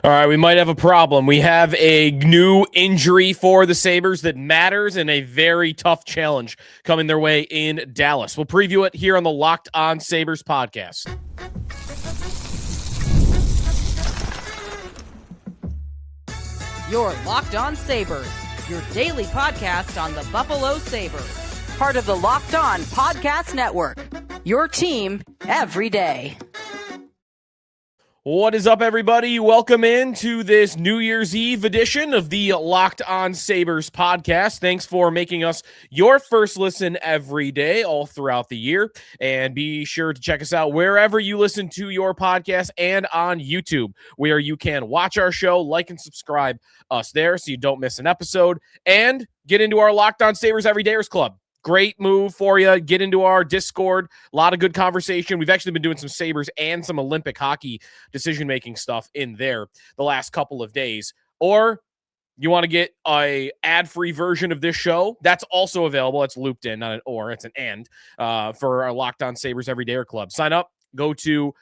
All right, we might have a problem. We have a new injury for the Sabres that matters and a very tough challenge coming their way in Dallas. We'll preview it here on the Locked On Sabres podcast. You're Locked On Sabres, your daily podcast on the Buffalo Sabres. Part of the Locked On Podcast Network, your team every day. What is up, everybody? Welcome in to this New Year's Eve edition of the Locked On Sabres podcast. Thanks for making us your first listen every day, all throughout the year. And be sure to check us out wherever you listen to your podcast and on YouTube, where you can watch our show, like and subscribe us there so you don't miss an episode, and get into our Locked On Sabres Everydayers Club. Great move for you. Get into our Discord. A lot of good conversation. We've actually been doing some Sabres and some Olympic hockey decision-making stuff in there the last couple of days. Or you want to get a ad-free version of this show, that's also available. It's looped in, not an or, it's an and, for our Locked On Sabres Everydayer Club. Sign up. Go to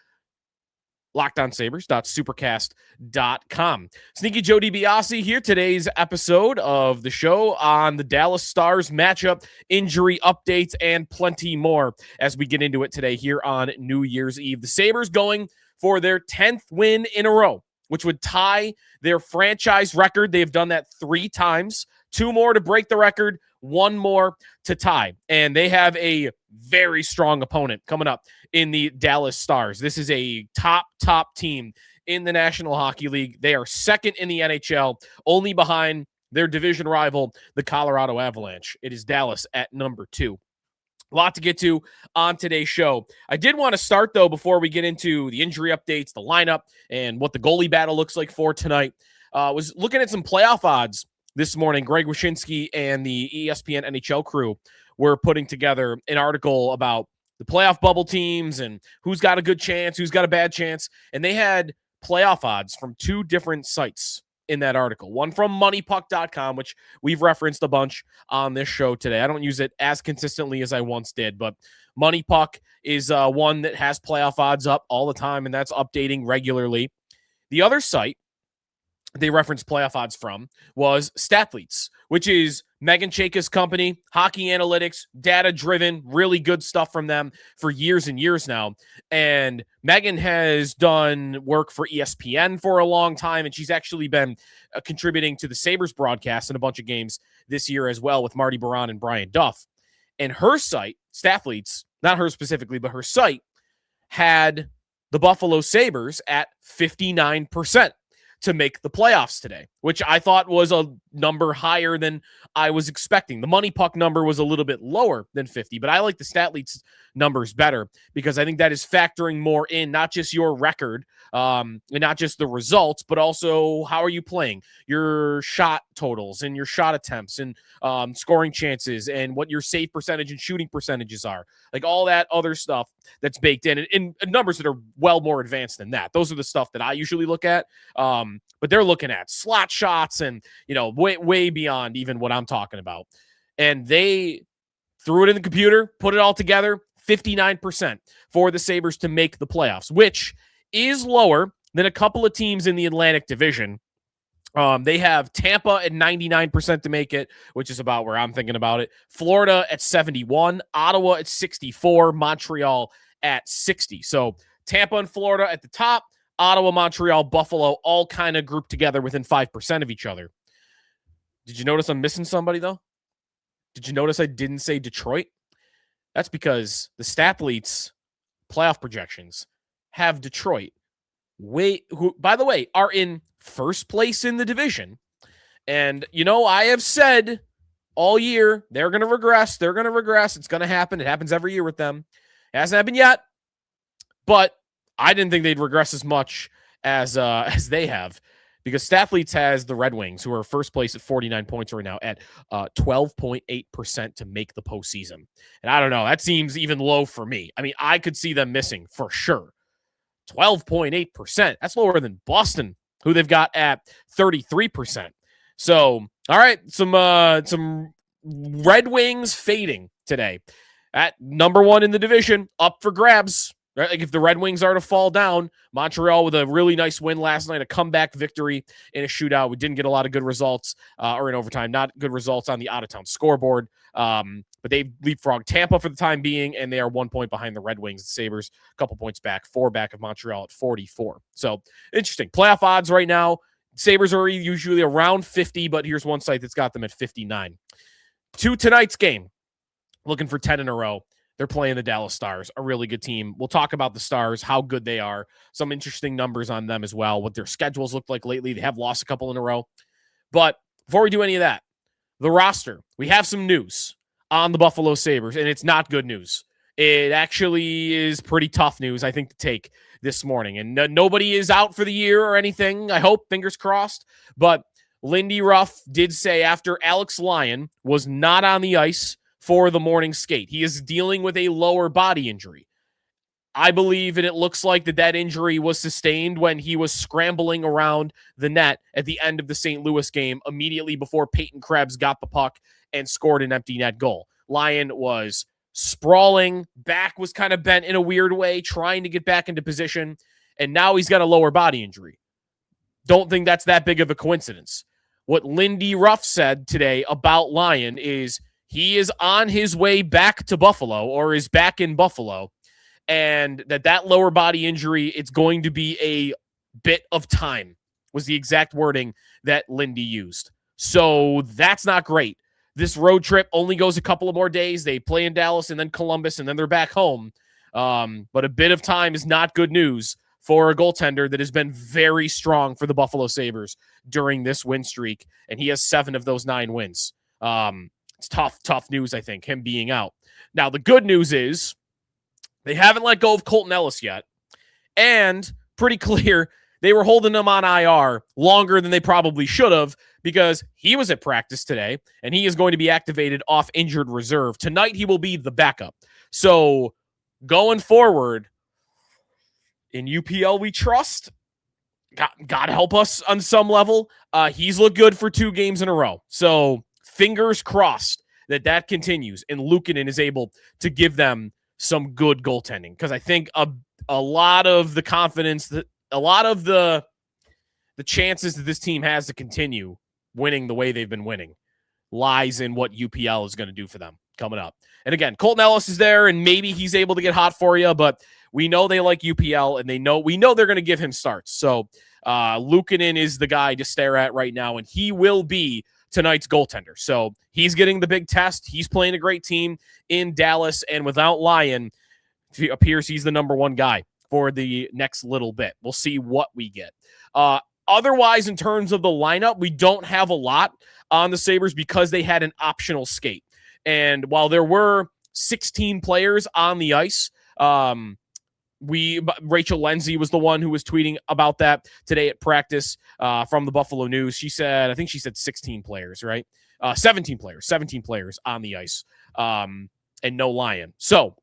LockedOnSabres.supercast.com. Sneaky Joe DiBiase here. Today's episode of the show on the Dallas Stars matchup, injury updates, and plenty more as we get into it today here on New Year's Eve. The Sabres going for their 10th win in a row, which would tie their franchise record. They've done that 3 times. 2 more to break the record, 1 more to tie. And they have a very strong opponent coming up in the Dallas Stars. This is a top team in the National Hockey League. They are second in the NHL, only behind their division rival, the Colorado Avalanche. It is Dallas at number 2. A lot to get to on today's show. I did want to start, though, before we get into the injury updates, the lineup, and what the goalie battle looks like for tonight. Was looking at some playoff odds this morning. Greg Wyshynski and the ESPN NHL crew were putting together an article about the playoff bubble teams and who's got a good chance, who's got a bad chance. And they had playoff odds from 2 different sites in that article. One from moneypuck.com, which we've referenced a bunch on this show today. I don't use it as consistently as I once did, but MoneyPuck is one that has playoff odds up all the time, and that's updating regularly. The other site they referenced playoff odds from was Stathletes, which is Megan Chayka's company, hockey analytics, data-driven, really good stuff from them for years and years now. And Megan has done work for ESPN for a long time, and she's actually been contributing to the Sabres broadcast in a bunch of games this year as well with Marty Baron and Brian Duff. And her site, Stathletes, not her specifically, but her site, had the Buffalo Sabres at 59%. To make the playoffs today, which I thought was a number higher than I was expecting. The money puck number was a little bit lower than 50, but I like the Stathletes numbers better because I think that is factoring more in, not just your record and not just the results, but also how are you playing, your shot totals and your shot attempts and scoring chances and what your save percentage and shooting percentages are. Like all that other stuff that's baked in and numbers that are well more advanced than that. Those are the stuff that I usually look at. But they're looking at slot shots and, way beyond even what I'm talking about. And they threw it in the computer, put it all together, 59% for the Sabres to make the playoffs, which is lower than a couple of teams in the Atlantic Division. They have Tampa at 99% to make it, which is about where I'm thinking about it. Florida at 71, Ottawa at 64, Montreal at 60. So Tampa and Florida at the top, Ottawa, Montreal, Buffalo, all kind of grouped together within 5% of each other. Did you notice I'm missing somebody, though? Did you notice I didn't say Detroit? That's because the Stathletes playoff projections have Detroit, who, by the way, are in first place in the division. And, I have said all year, they're going to regress. They're going to regress. It's going to happen. It happens every year with them. It hasn't happened yet, but I didn't think they'd regress as much as they have, because Stathletes has the Red Wings, who are first place at 49 points right now, at 12.8% to make the postseason. And I don't know, that seems even low for me. I mean, I could see them missing for sure. 12.8%. That's lower than Boston, who they've got at 33%. So, all right, some Red Wings fading today. At number 1 in the division, up for grabs. right? Like if the Red Wings are to fall down, Montreal with a really nice win last night, a comeback victory in a shootout. We didn't get a lot of good results or in overtime, not good results on the out-of-town scoreboard. But they've leapfrogged Tampa for the time being, and they are 1 point behind the Red Wings. The Sabres, a couple points back, 4 back of Montreal at 44. So interesting. Playoff odds right now. Sabres are usually around 50, but here's one site that's got them at 59. To tonight's game, looking for 10 in a row. They're playing the Dallas Stars, a really good team. We'll talk about the Stars, how good they are, some interesting numbers on them as well, what their schedules look like lately. They have lost a couple in a row. But before we do any of that, the roster, we have some news on the Buffalo Sabres, and it's not good news. It actually is pretty tough news, I think, to take this morning. And nobody is out for the year or anything, I hope, fingers crossed. But Lindy Ruff did say after Alex Lyon was not on the ice for the morning skate, he is dealing with a lower body injury. I believe, and it looks like that injury was sustained when he was scrambling around the net at the end of the St. Louis game immediately before Peyton Krebs got the puck and scored an empty net goal. Lyon was sprawling, back was kind of bent in a weird way, trying to get back into position, and now he's got a lower body injury. Don't think that's that big of a coincidence. What Lindy Ruff said today about Lyon is he is on his way back to Buffalo, or is back in Buffalo, and that lower body injury, it's going to be a bit of time, was the exact wording that Lindy used. So that's not great. This road trip only goes a couple of more days. They play in Dallas and then Columbus, and then they're back home. But a bit of time is not good news for a goaltender that has been very strong for the Buffalo Sabres during this win streak, and he has 7 of those 9 wins. It's tough news, I think, him being out. Now, the good news is they haven't let go of Colton Ellis yet, and pretty clear they were holding him on IR longer than they probably should have, because he was at practice today, and he is going to be activated off injured reserve. Tonight, he will be the backup. So going forward, in UPL we trust. God help us on some level. He's looked good for 2 games in a row. So fingers crossed that continues, and Luukkonen is able to give them some good goaltending, because I think a lot of the confidence, a lot of the chances that this team has to continue winning the way they've been winning lies in what UPL is going to do for them coming up. And again, Colton Ellis is there, and maybe he's able to get hot for you, but we know they like UPL, and we know they're going to give him starts. So Luukkonen is the guy to stare at right now, and he will be tonight's goaltender. So he's getting the big test. He's playing a great team in Dallas, and without Lyon, it appears he's the number 1 guy for the next little bit. We'll see what we get. Otherwise, in terms of the lineup, we don't have a lot on the Sabres because they had an optional skate. And while there were 16 players on the ice, Rachel Lindsay was the one who was tweeting about that today at practice from the Buffalo News. I think she said 16 players, right? 17 players on the ice, and no Lyon. So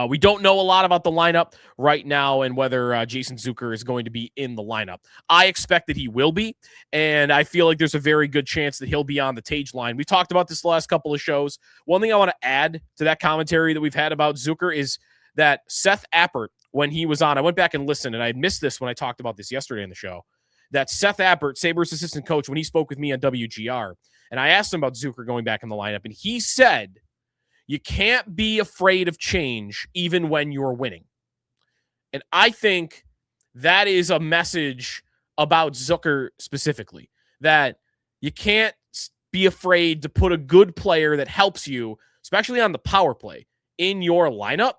we don't know a lot about the lineup right now and whether Jason Zucker is going to be in the lineup. I expect that he will be, and I feel like there's a very good chance that he'll be on the Tage line. We talked about this the last couple of shows. One thing I want to add to that commentary that we've had about Zucker is that Seth Appert, when he was on, I went back and listened, and I missed this when I talked about this yesterday in the show, that Seth Appert, Sabres assistant coach, when he spoke with me on WGR, and I asked him about Zucker going back in the lineup, and he said, you can't be afraid of change even when you're winning. And I think that is a message about Zucker specifically, that you can't be afraid to put a good player that helps you, especially on the power play, in your lineup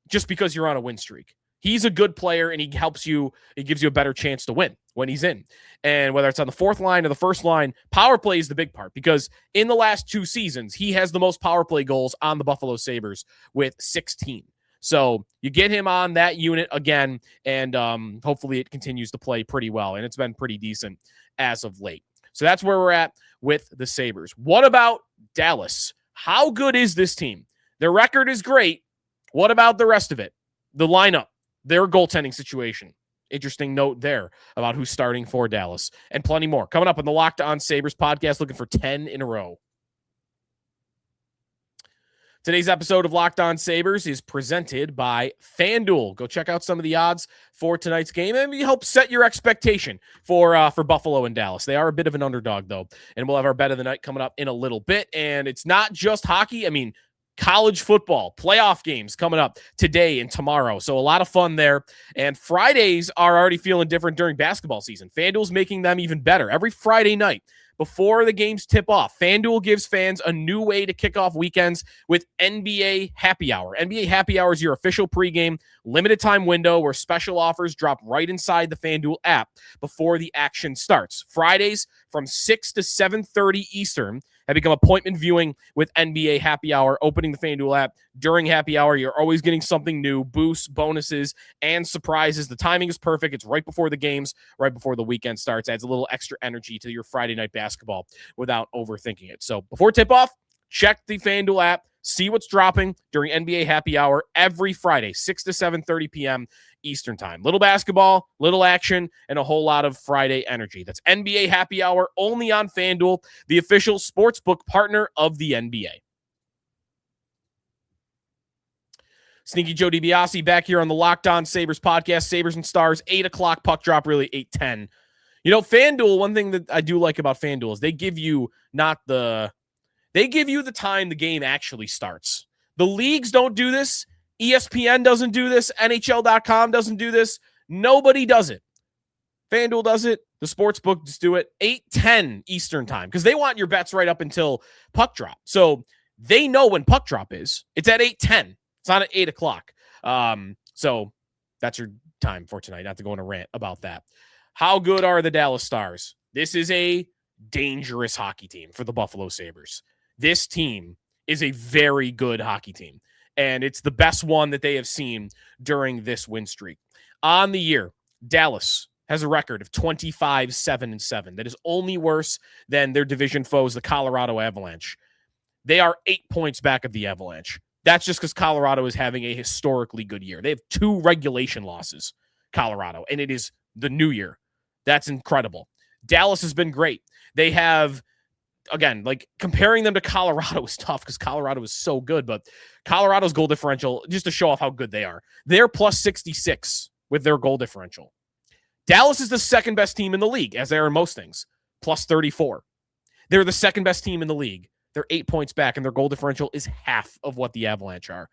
just because you're on a win streak. He's a good player, and he helps you. It gives you a better chance to win when he's in. And whether it's on the 4th line or the 1st line, power play is the big part, because in the last 2 seasons, he has the most power play goals on the Buffalo Sabres with 16. So you get him on that unit again, and hopefully it continues to play pretty well. And it's been pretty decent as of late. So that's where we're at with the Sabres. What about Dallas? How good is this team? Their record is great. What about the rest of it? The lineup, their goaltending situation. Interesting note there about who's starting for Dallas, and plenty more coming up on the Locked On Sabres podcast, looking for 10 in a row. Today's episode of Locked On Sabres is presented by FanDuel. Go check out some of the odds for tonight's game and help set your expectation for Buffalo and Dallas. They are a bit of an underdog, though, and we'll have our bet of the night coming up in a little bit. And it's not just hockey. I mean, college football, playoff games coming up today and tomorrow. So a lot of fun there. And Fridays are already feeling different during basketball season. FanDuel's making them even better. Every Friday night, before the games tip off, FanDuel gives fans a new way to kick off weekends with NBA Happy Hour. NBA Happy Hour is your official pregame, limited time window where special offers drop right inside the FanDuel app before the action starts. Fridays from 6 to 7:30 Eastern have become appointment viewing with NBA Happy Hour. Opening the FanDuel app during Happy Hour, you're always getting something new, boosts, bonuses, and surprises. The timing is perfect. It's right before the games, right before the weekend starts. Adds a little extra energy to your Friday night basketball without overthinking it. So before tip-off, check the FanDuel app. See what's dropping during NBA Happy Hour every Friday, 6 to 7:30 p.m. Eastern Time. Little basketball, little action, and a whole lot of Friday energy. That's NBA Happy Hour only on FanDuel, the official sportsbook partner of the NBA. Sneaky Joe DiBiase back here on the Locked On Sabres podcast. Sabres and Stars, 8 o'clock puck drop, really 8:10. You know, FanDuel, one thing that I do like about FanDuel is they give you the time the game actually starts. The leagues don't do this. ESPN doesn't do this. NHL.com doesn't do this. Nobody does it. FanDuel does it. The sports books do it. 8:10 Eastern Time because they want your bets right up until puck drop. So they know when puck drop is. It's at 8:10. It's not at 8 o'clock. So that's your time for tonight. Not to go on a rant about that. How good are the Dallas Stars? This is a dangerous hockey team for the Buffalo Sabres. This team is a very good hockey team, and it's the best one that they have seen during this win streak. On the year, Dallas has a record of 25-7-7. That is only worse than their division foes, the Colorado Avalanche. They are 8 points back of the Avalanche. That's just because Colorado is having a historically good year. They have 2 regulation losses, Colorado, and it is the new year. That's incredible. Dallas has been great. They have, again, like comparing them to Colorado is tough because Colorado is so good, but Colorado's goal differential, just to show off how good they are, they're plus 66 with their goal differential. Dallas is the second best team in the league, as they are in most things, plus 34. They're the second best team in the league. They're 8 points back, and their goal differential is half of what the Avalanche are.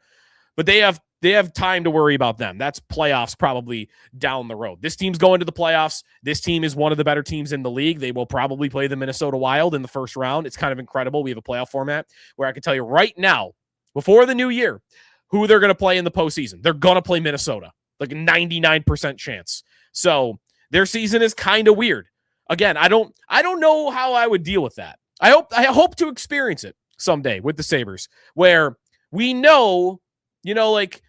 But they have time to worry about them. That's playoffs probably down the road. This team's going to the playoffs. This team is one of the better teams in the league. They will probably play the Minnesota Wild in the first round. It's kind of incredible. We have a playoff format where I can tell you right now, before the new year, who they're going to play in the postseason. They're going to play Minnesota, like a 99% chance. So their season is kind of weird. Again, I don't know how I would deal with that. I hope to experience it someday with the Sabres, where we know, like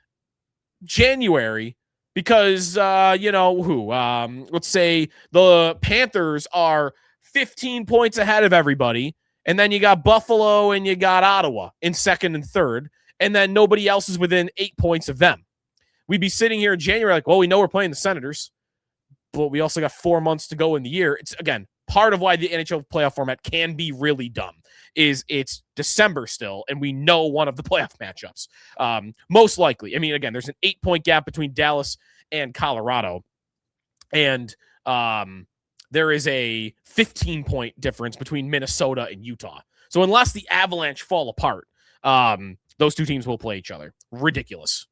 January, because, let's say the Panthers are 15 points ahead of everybody, and then you got Buffalo and you got Ottawa in second and third, and then nobody else is within 8 points of them. We'd be sitting here in January like, well, we know we're playing the Senators, but we also got 4 months to go in the year. It's, again, part of why the NHL playoff format can be really dumb is it's December still, and we know one of the playoff matchups. Most likely. I mean, again, there's an 8-point gap between Dallas and Colorado, and there is a 15-point difference between Minnesota and Utah. So unless the Avalanche fall apart, those two teams will play each other. Ridiculous.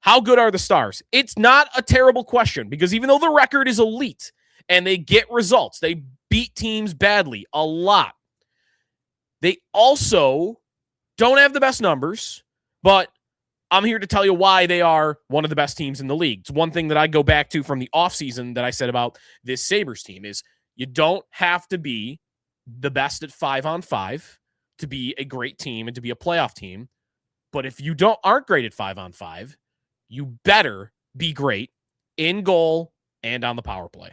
How good are the Stars? It's not a terrible question because even though the record is elite and they get results, they beat teams badly a lot. They also don't have the best numbers, but I'm here to tell you why they are one of the best teams in the league. It's one thing that I go back to from the offseason that I said about this Sabres team is you don't have to be the best at 5-on-5 to be a great team and to be a playoff team. But if you aren't great at 5-on-5, you better be great in goal and on the power play.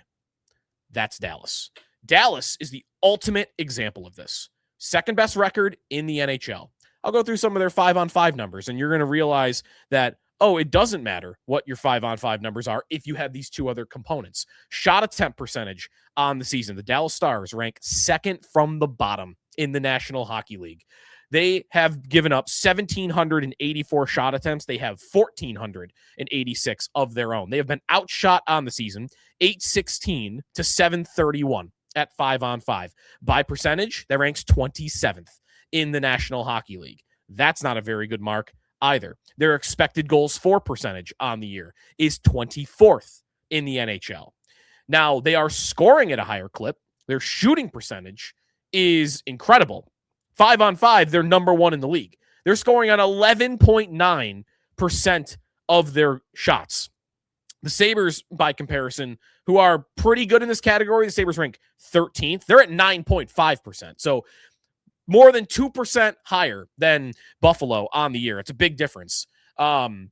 That's Dallas. Dallas is the ultimate example of this. Second best record in the NHL. I'll go through some of their 5-on-5 numbers, and you're going to realize that, it doesn't matter what your 5-on-5 numbers are if you have these two other components. Shot attempt percentage on the season. The Dallas Stars rank second from the bottom in the National Hockey League. They have given up 1,784 shot attempts. They have 1,486 of their own. They have been outshot on the season, 816 to 731 at 5-on-5. By percentage, that ranks 27th in the National Hockey League. That's not a very good mark either. Their expected goals for percentage on the year is 24th in the NHL. Now, they are scoring at a higher clip. Their shooting percentage is incredible. 5-on-5, they're number one in the league. They're scoring on 11.9% of their shots. The Sabres, by comparison, who are pretty good in this category, the Sabres rank 13th. They're at 9.5%. So more than 2% higher than Buffalo on the year. It's a big difference. The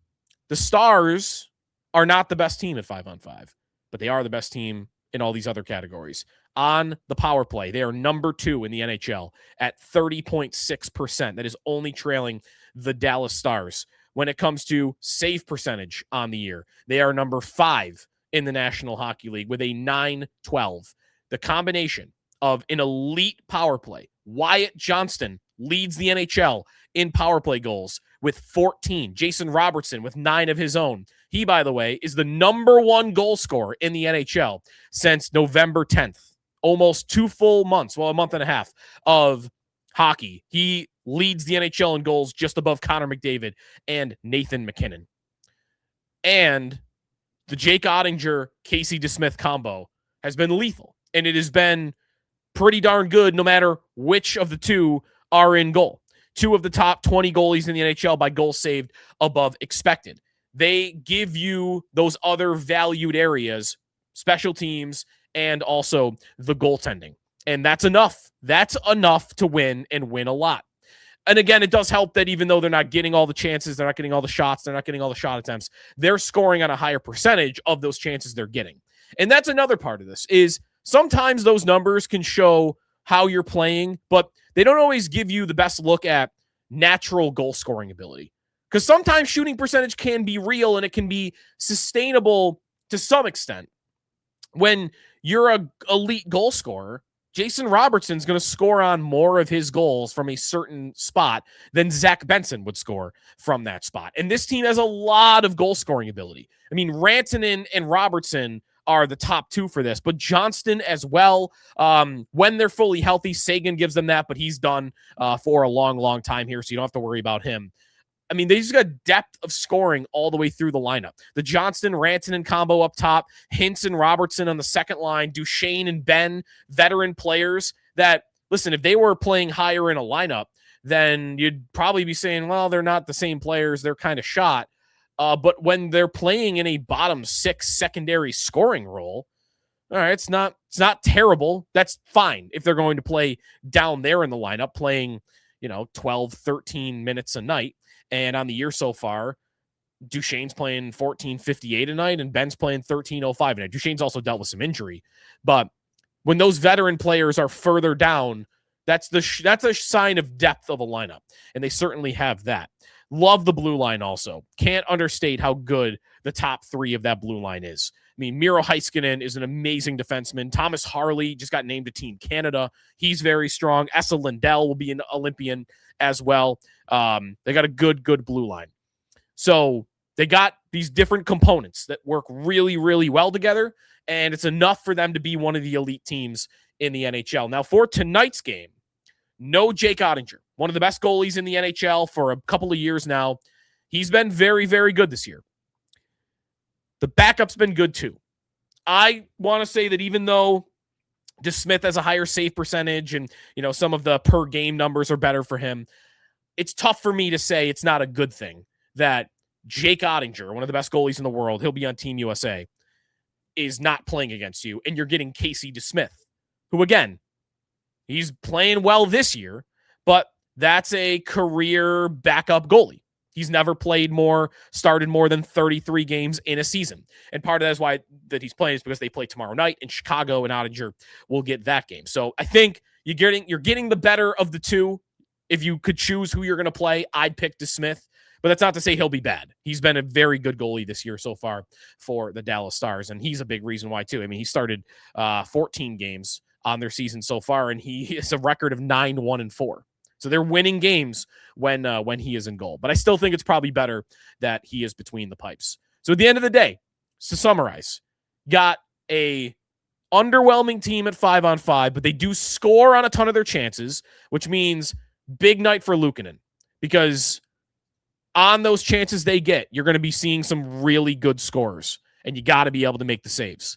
Stars are not the best team at 5-on-5, but they are the best team in all these other categories. On the power play, they are number 2 in the NHL at 30.6%. That is only trailing the Dallas Stars. When it comes to save percentage on the year, they are number 5 in the National Hockey League with a 912. The combination of an elite power play, Wyatt Johnston leads the NHL in power play goals with 14. Jason Robertson with 9 of his own. He, by the way, is the number 1 goal scorer in the NHL since November 10th. Almost 2 full months, well, a month and a half of hockey. He leads the NHL in goals just above Connor McDavid and Nathan MacKinnon. And the Jake Oettinger, Casey DeSmith combo has been lethal. And it has been pretty darn good no matter which of the two are in goal. 2 of the top 20 goalies in the NHL by goals saved above expected. They give you those other valued areas, special teams, and also the goaltending. And that's enough. That's enough to win and win a lot. And again, it does help that even though they're not getting all the chances, they're not getting all the shots, they're not getting all the shot attempts, they're scoring on a higher percentage of those chances they're getting. And that's another part of this is sometimes those numbers can show how you're playing, but they don't always give you the best look at natural goal scoring ability. Because sometimes shooting percentage can be real and it can be sustainable to some extent. When you're an elite goal scorer, Jason Robertson's going to score on more of his goals from a certain spot than Zach Benson would score from that spot. And this team has a lot of goal scoring ability. I mean, Rantanen and Robertson are the top 2 for this, but Johnston as well. When they're fully healthy, Sagan gives them that, but he's done for a long, long time here, so you don't have to worry about him. I mean, they just got depth of scoring all the way through the lineup. The Johnston-Rantanen combo up top, Hintz and Robertson on the second line, Duchene and Benn, veteran players that, listen, if they were playing higher in a lineup, then you'd probably be saying, well, they're not the same players. They're kind of shot. But when they're playing in a bottom 6 secondary scoring role, all right, it's not terrible. That's fine if they're going to play down there in the lineup, playing, 12, 13 minutes a night. And on the year so far, Duchene's playing 14.58 a night, and Benn's playing 13.05 a night. Duchene's also dealt with some injury. But when those veteran players are further down, that's a sign of depth of a lineup. And they certainly have that. Love the blue line also. Can't understate how good the top 3 of that blue line is. I mean, Miro Heiskanen is an amazing defenseman. Thomas Harley just got named to Team Canada. He's very strong. Esa Lindell will be an Olympian as well. They got a good blue line. So they got these different components that work really, really well together, and it's enough for them to be one of the elite teams in the NHL. Now, for tonight's game, no Jake Oettinger, one of the best goalies in the NHL for a couple of years now. He's been very, very good this year. The backup's been good too. I want to say that even though DeSmith has a higher save percentage and, some of the per game numbers are better for him, it's tough for me to say it's not a good thing that Jake Oettinger, one of the best goalies in the world, he'll be on Team USA, is not playing against you, and you're getting Casey DeSmith, who, again, he's playing well this year, but that's a career backup goalie. He's never started more than 33 games in a season. And part of that is why that he's playing is because they play tomorrow night in Chicago, and Oettinger will get that game. So I think you're getting the better of the two. If you could choose who you're going to play, I'd pick DeSmith. But that's not to say he'll be bad. He's been a very good goalie this year so far for the Dallas Stars, and he's a big reason why too. I mean, he started 14 games on their season so far, and he has a record of 9-1-4. So they're winning games when he is in goal. But I still think it's probably better that he is between the pipes. So at the end of the day, to summarize, got a underwhelming team at 5-on-5, but they do score on a ton of their chances, which means big night for Luukkonen, because on those chances they get, you're going to be seeing some really good scorers, and you got to be able to make the saves.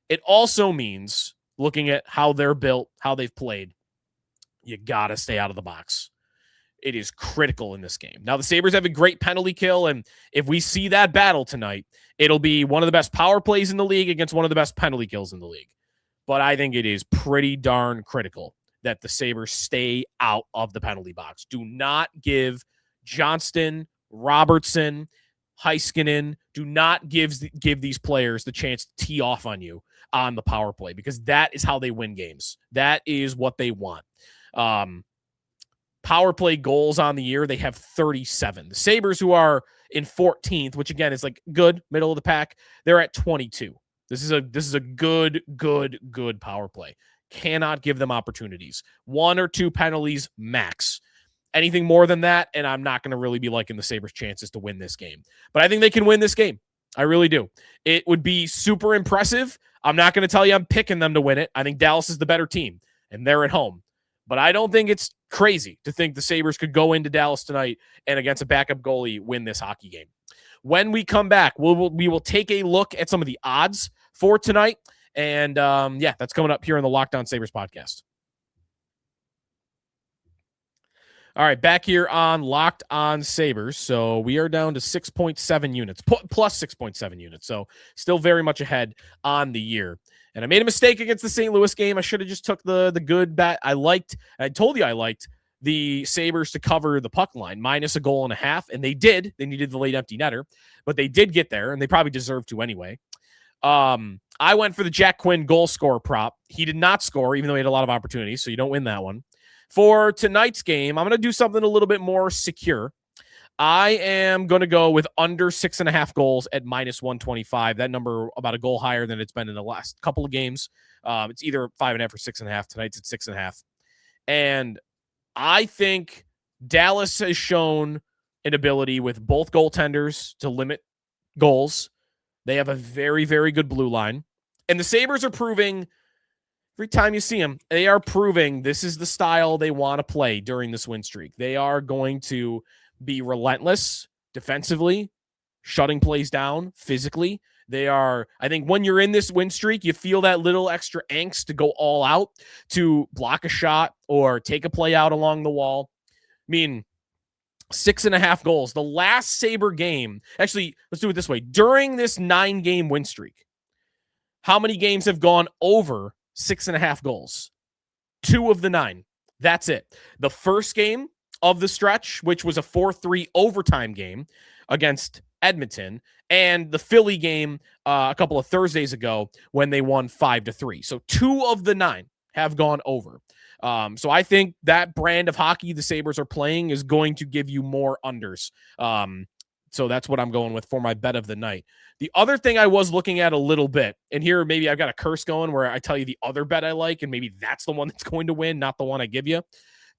It also means, looking at how they're built, how they've played, you got to stay out of the box. It is critical in this game. Now, the Sabres have a great penalty kill, and if we see that battle tonight, it'll be one of the best power plays in the league against one of the best penalty kills in the league. But I think it is pretty darn critical that the Sabres stay out of the penalty box. Do not give Johnston, Robertson, Heiskanen, do not give these players the chance to tee off on you on the power play, because that is how they win games. That is what they want. Power play goals on the year, they have 37. The Sabres, who are in 14th, which again is like good, middle of the pack, they're at 22. This is a good power play. Cannot give them opportunities. 1 or 2 penalties max. Anything more than that, and I'm not going to really be liking the Sabres' chances to win this game. But I think they can win this game. I really do. It would be super impressive. I'm not going to tell you I'm picking them to win it. I think Dallas is the better team, and they're at home. But I don't think it's crazy to think the Sabres could go into Dallas tonight and against a backup goalie win this hockey game. When we come back, we will take a look at some of the odds for tonight. And that's coming up here on the Locked On Sabres podcast. All right, back here on Locked On Sabres. So we are down to 6.7 units, plus 6.7 units. So still very much ahead on the year. And I made a mistake against the St. Louis game. I should have just took the good bet. I told you I liked the Sabres to cover the puck line, minus a goal and a half. And they did. They needed the late empty netter, but they did get there, and they probably deserved to anyway. I went for the Jack Quinn goal score prop. He did not score, even though he had a lot of opportunities, so you don't win that one. For tonight's game, I'm going to do something a little bit more secure. I am going to go with under 6.5 goals at minus 125. That number about a goal higher than it's been in the last couple of games. It's either 5.5 or 6.5. Tonight's at 6.5. And I think Dallas has shown an ability with both goaltenders to limit goals. They have a very, very good blue line. And the Sabres are proving, every time you see them, they are proving this is the style they want to play during this win streak. They are going to be relentless defensively, shutting plays down physically. They are, I think when you're in this win streak, you feel that little extra angst to go all out, to block a shot or take a play out along the wall. I mean, 6.5 goals. The last Sabre game, actually, let's do it this way. During this 9-game win streak, how many games have gone over 6.5 goals? 2 of the 9. That's it. The first game of the stretch, which was a 4-3 overtime game against Edmonton, and the Philly game a couple of Thursdays ago when they won 5-3. So 2 of the 9 have gone over. So I think that brand of hockey the Sabres are playing is going to give you more unders. So that's what I'm going with for my bet of the night. The other thing I was looking at a little bit, and here maybe I've got a curse going where I tell you the other bet I like, and maybe that's the one that's going to win, not the one I give you.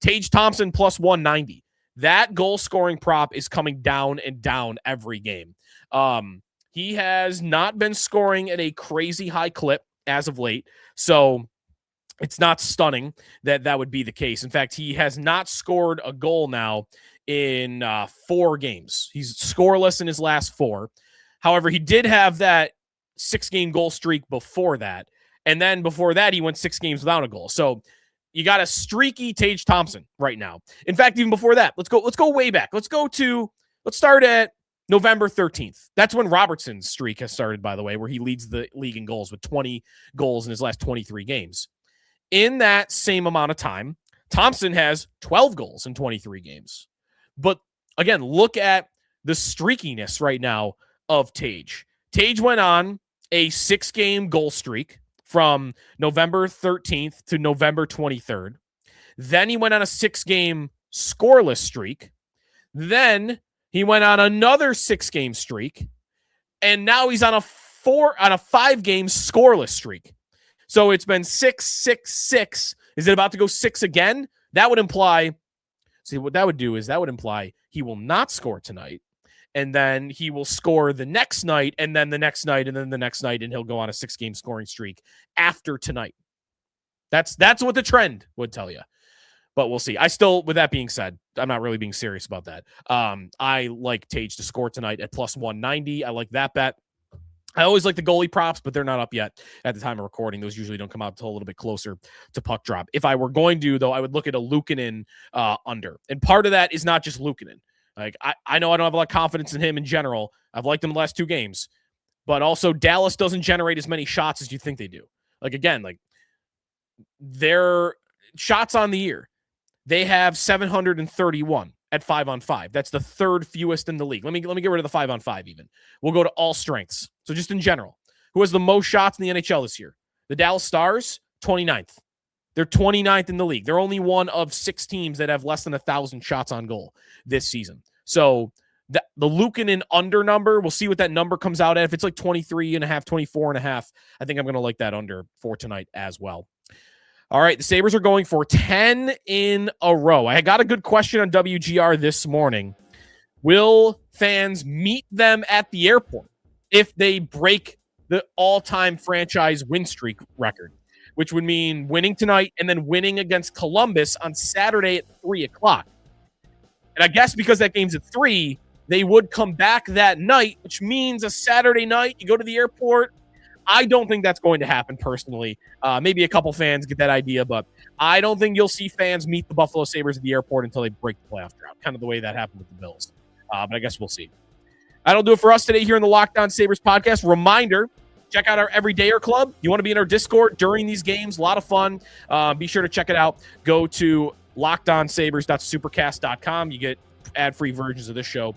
Tage Thompson plus 190. That goal scoring prop is coming down and down every game. He has not been scoring at a crazy high clip as of late. So it's not stunning that would be the case. In fact, he has not scored a goal now in 4 games. He's scoreless in his last 4. However, he did have that 6-game goal streak before that. And then before that, he went 6 games without a goal. So you got a streaky Tage Thompson right now. In fact, even before that, let's go way back. Let's start at November 13th. That's when Robertson's streak has started, by the way, where he leads the league in goals with 20 goals in his last 23 games. In that same amount of time, Thompson has 12 goals in 23 games. But again, look at the streakiness right now of Tage. Tage went on a 6-game goal streak from November 13th to November 23rd. Then he went on a 6-game scoreless streak. Then he went on another 6-game streak. And now he's on a 5-game scoreless streak. So it's been 6, 6, 6. Is it about to go 6 again? That would imply See, what that would do is that would imply he will not score tonight, and then he will score the next night, and then the next night, and then the next night, and he'll go on a 6-game scoring streak after tonight. That's what the trend would tell you. But we'll see. I still, with that being said, I'm not really being serious about that. I like Tage to score tonight at plus 190. I like that bet. I always like the goalie props, but they're not up yet at the time of recording. Those usually don't come out until a little bit closer to puck drop. If I were going to, though, I would look at a Luukkonen under. And part of that is not just Luukkonen. Like, I know I don't have a lot of confidence in him in general. I've liked him the last 2 games. But also, Dallas doesn't generate as many shots as you think they do. Like, again, like, their shots on the year, they have 731 at 5-on-5. That's the 3rd fewest in the league. Let me get rid of the 5-on-5 even. We'll go to all strengths. So just in general, who has the most shots in the NHL this year? The Dallas Stars, 29th. They're 29th in the league. They're only one of 6 teams that have less than 1,000 shots on goal this season. So the Luukkonen under number, we'll see what that number comes out at. If it's like 23.5, 24.5, I think I'm going to like that under for tonight as well. All right, the Sabres are going for 10 in a row. I got a good question on WGR this morning. Will fans meet them at the airport if they break the all-time franchise win streak record, which would mean winning tonight and then winning against Columbus on Saturday at 3 o'clock? And I guess because that game's at 3, they would come back that night, which means a Saturday night, you go to the airport. I don't think that's going to happen personally. Maybe a couple fans get that idea, but I don't think you'll see fans meet the Buffalo Sabres at the airport until they break the playoff drought, kind of the way that happened with the Bills. But I guess we'll see. That'll do it for us today here in the Locked On Sabres podcast. Reminder, check out our Everydayer Club. You want to be in our Discord during these games. A lot of fun. Be sure to check it out. Go to lockedonsabres.supercast.com. You get ad-free versions of this show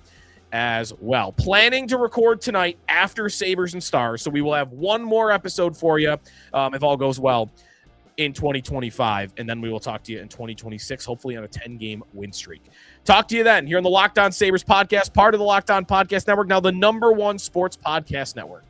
as well. Planning to record tonight after Sabres and Stars, so we will have one more episode for you, if all goes well, in 2025, and then we will talk to you in 2026, hopefully on a 10-game win streak. Talk to you then here on the Locked On Sabres podcast, part of the Locked On Podcast Network, now the #1 sports podcast network.